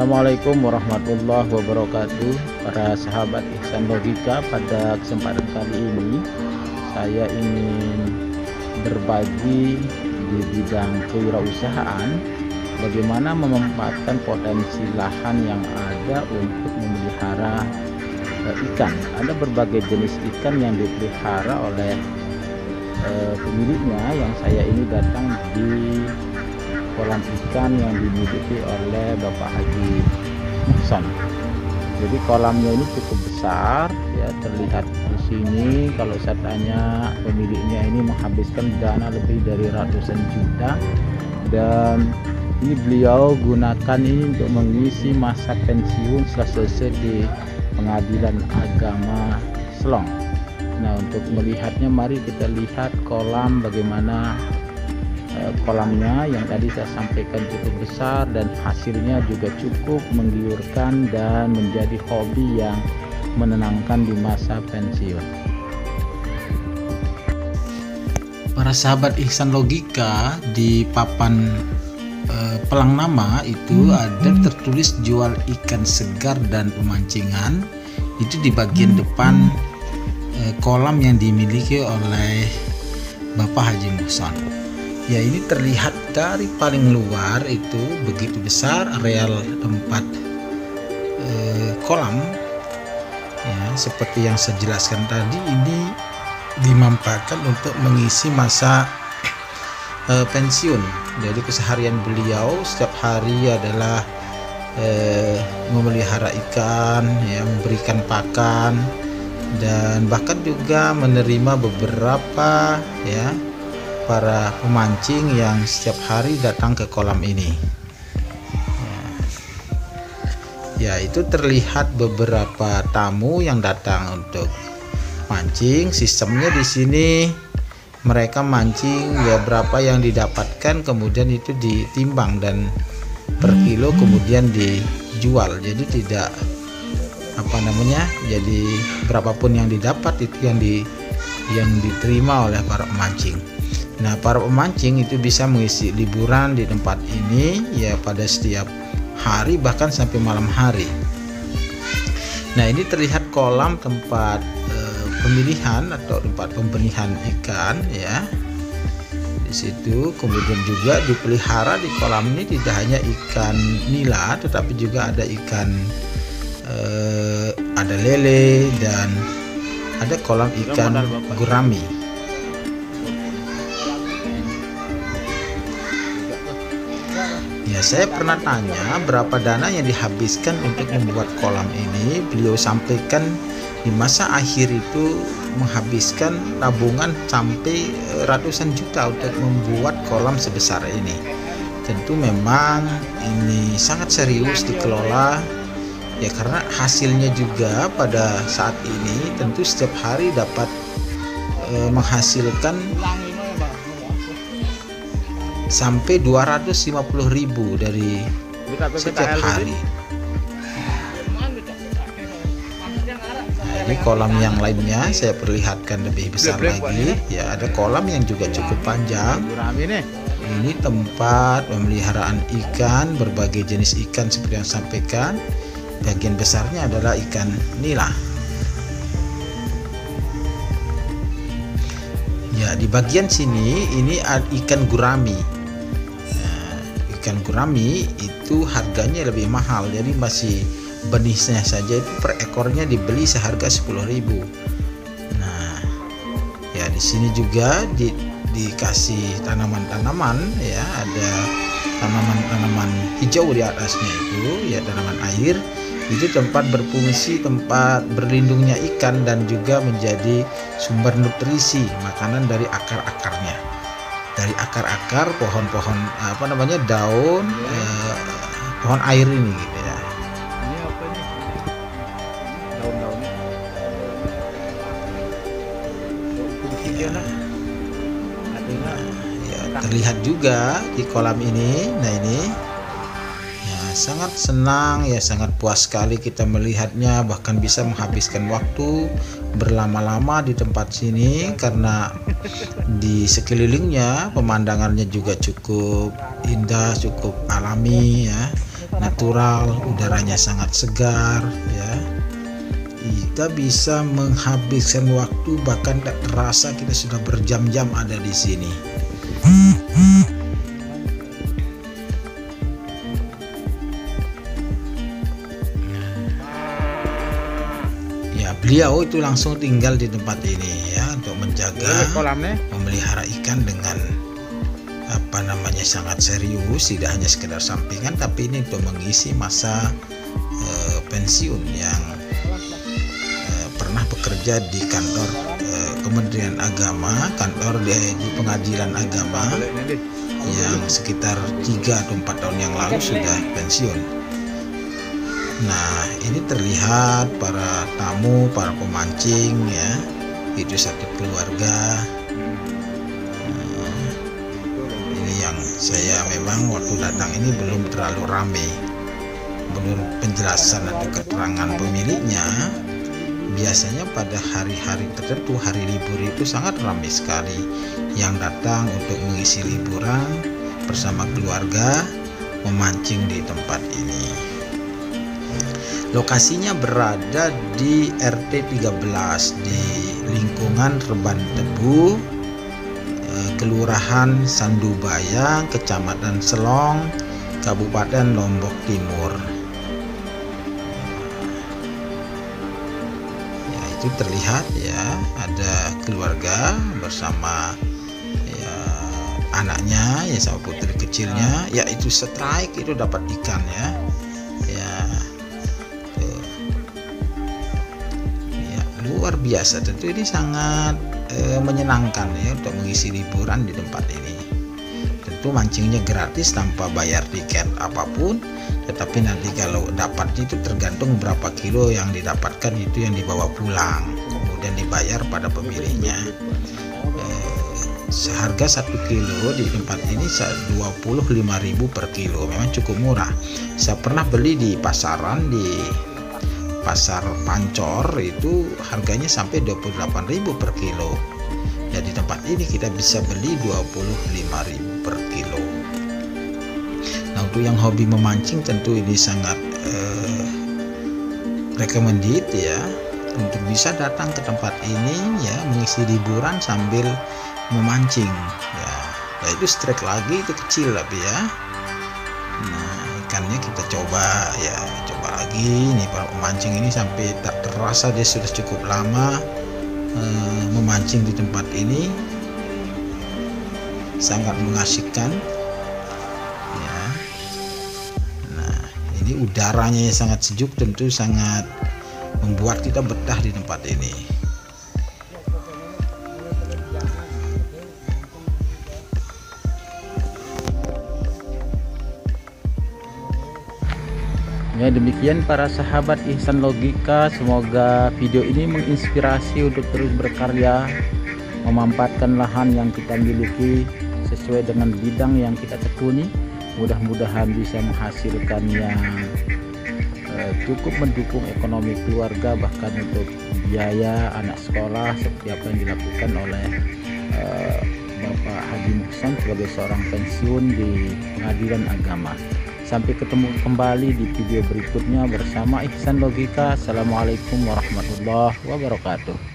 Assalamualaikum warahmatullahi wabarakatuh. Para sahabat Ihsan Logika, pada kesempatan kali ini saya ingin berbagi di bidang kewirausahaan, bagaimana memanfaatkan potensi lahan yang ada untuk memelihara ikan. Ada berbagai jenis ikan yang dipelihara oleh pemiliknya, yang saya ini datang di kolam ikan yang dimiliki oleh Bapak Haji Muhson. Jadi kolamnya ini cukup besar ya, terlihat di sini. Kalau saya tanya, pemiliknya ini menghabiskan dana lebih dari ratusan juta, dan ini beliau gunakan ini untuk mengisi masa pensiun setelah selesai di Pengadilan Agama Selong. Nah, untuk melihatnya, mari kita lihat kolam, bagaimana kolamnya yang tadi saya sampaikan cukup besar dan hasilnya juga cukup menggiurkan dan menjadi hobi yang menenangkan di masa pensiun. Para sahabat Ihsan Logika, di papan pelang nama itu ada tertulis jual ikan segar dan pemancingan. Itu di bagian depan kolam yang dimiliki oleh Bapak Haji Muhson. Ya, ini terlihat dari paling luar itu begitu besar areal tempat kolam. Ya, seperti yang saya jelaskan tadi, ini dimanfaatkan untuk mengisi masa pensiun. Jadi keseharian beliau setiap hari adalah memelihara ikan, ya, memberikan pakan, dan bahkan juga menerima beberapa para pemancing yang setiap hari datang ke kolam ini. Ya, itu terlihat beberapa tamu yang datang untuk mancing. Sistemnya di sini mereka mancing ya, berapa yang didapatkan kemudian itu ditimbang dan per kilo kemudian dijual. Jadi tidak jadi berapapun yang didapat itu yang diterima oleh para pemancing. Nah, para pemancing itu bisa mengisi liburan di tempat ini ya, pada setiap hari bahkan sampai malam hari. Nah, ini terlihat kolam tempat pemilihan atau tempat pembenihan ikan ya. Di situ kemudian juga dipelihara di kolam ini tidak hanya ikan nila, tetapi juga ada ikan ada lele, dan ada kolam ikan gurami. Ya, saya pernah tanya berapa dana yang dihabiskan untuk membuat kolam ini. Beliau sampaikan di masa akhir itu menghabiskan tabungan sampai ratusan juta untuk membuat kolam sebesar ini. Tentu memang ini sangat serius dikelola ya, karena hasilnya juga pada saat ini tentu setiap hari dapat menghasilkan sampai 250.000 dari setiap hari. Nah, ini kolam yang lainnya saya perlihatkan lebih besar lagi ya, ada kolam yang juga cukup panjang. Ini tempat pemeliharaan ikan, berbagai jenis ikan seperti yang saya sampaikan. Bagian besarnya adalah ikan nila. Ya, di bagian sini ini ada ikan gurami. Ikan gurami itu harganya lebih mahal, jadi masih benihnya saja itu per ekornya dibeli seharga 10.000. Nah, ya di sini juga dikasih tanaman-tanaman ya, ada tanaman-tanaman hijau di atasnya itu ya, tanaman air. Itu tempat berfungsi tempat berlindungnya ikan dan juga menjadi sumber nutrisi makanan dari akar-akarnya. Dari akar-akar pohon-pohon daun pohon air ini gitu ya. Ini apa nih? Daun-daunnya. Ya, terlihat juga di kolam ini. Nah, ini ya, sangat senang ya, sangat puas sekali kita melihatnya, bahkan bisa menghabiskan waktu berlama-lama di tempat sini karena di sekelilingnya pemandangannya juga cukup indah, cukup alami ya. natural, udaranya sangat segar ya. Kita bisa menghabiskan waktu, bahkan tak terasa kita sudah berjam-jam ada di sini. Ya, beliau itu langsung tinggal di tempat ini ya, untuk menjaga, memelihara ikan dengan sangat serius, tidak hanya sekedar sampingan, tapi ini untuk mengisi masa pensiun yang pernah bekerja di kantor Kementerian Agama, kantor di Pengadilan Agama yang sekitar 3 atau 4 tahun yang lalu sudah pensiun. Nah, ini terlihat para tamu, para pemancing ya, itu satu keluarga. Yang saya memang waktu datang ini belum terlalu ramai. Menurut penjelasan atau keterangan pemiliknya, biasanya pada hari-hari tertentu, hari libur itu sangat ramai sekali yang datang untuk mengisi liburan bersama keluarga, memancing di tempat ini. Lokasinya berada di RT 13 di lingkungan Reban Tebu, Kelurahan Sandubayang, Kecamatan Selong, Kabupaten Lombok Timur. Ya, itu terlihat ya, ada keluarga bersama ya, anaknya ya, sama putri kecilnya. Ya, itu strike itu dapat ikan ya. Ya, luar biasa. Tentu ini sangat menyenangkan ya untuk mengisi liburan di tempat ini. Tentu mancingnya gratis tanpa bayar tiket apapun, tetapi nanti kalau dapatnya itu tergantung berapa kilo yang didapatkan, itu yang dibawa pulang kemudian dibayar pada pemiliknya. Seharga 1 kilo di tempat ini 25.000 per kilo, memang cukup murah. Saya pernah beli di pasaran, di Pasar Pancor, itu harganya sampai 28.000 per kilo. Ya, di tempat ini kita bisa beli 25.000 per kilo. Nah, untuk yang hobi memancing tentu ini sangat recommended ya, untuk bisa datang ke tempat ini ya, mengisi liburan sambil memancing ya. Ya, itu strike lagi, itu kecil tapi ya. Nah, ikannya kita coba ya, lagi nih para pemancing ini, sampai tak terasa dia sudah cukup lama memancing di tempat ini. Sangat mengasihkan ya. Nah, ini udaranya sangat sejuk, tentu sangat membuat kita betah di tempat ini. Ya, demikian para sahabat Ihsan Logika, semoga video ini menginspirasi untuk terus berkarya, memanfaatkan lahan yang kita miliki sesuai dengan bidang yang kita tekuni. Mudah-mudahan bisa menghasilkan yang cukup mendukung ekonomi keluarga, bahkan untuk biaya anak sekolah seperti apa yang dilakukan oleh Bapak Haji Muhsan sebagai seorang pensiun di Pengadilan Agama. Sampai ketemu kembali di video berikutnya bersama Ihsan Logika. Assalamualaikum warahmatullahi wabarakatuh.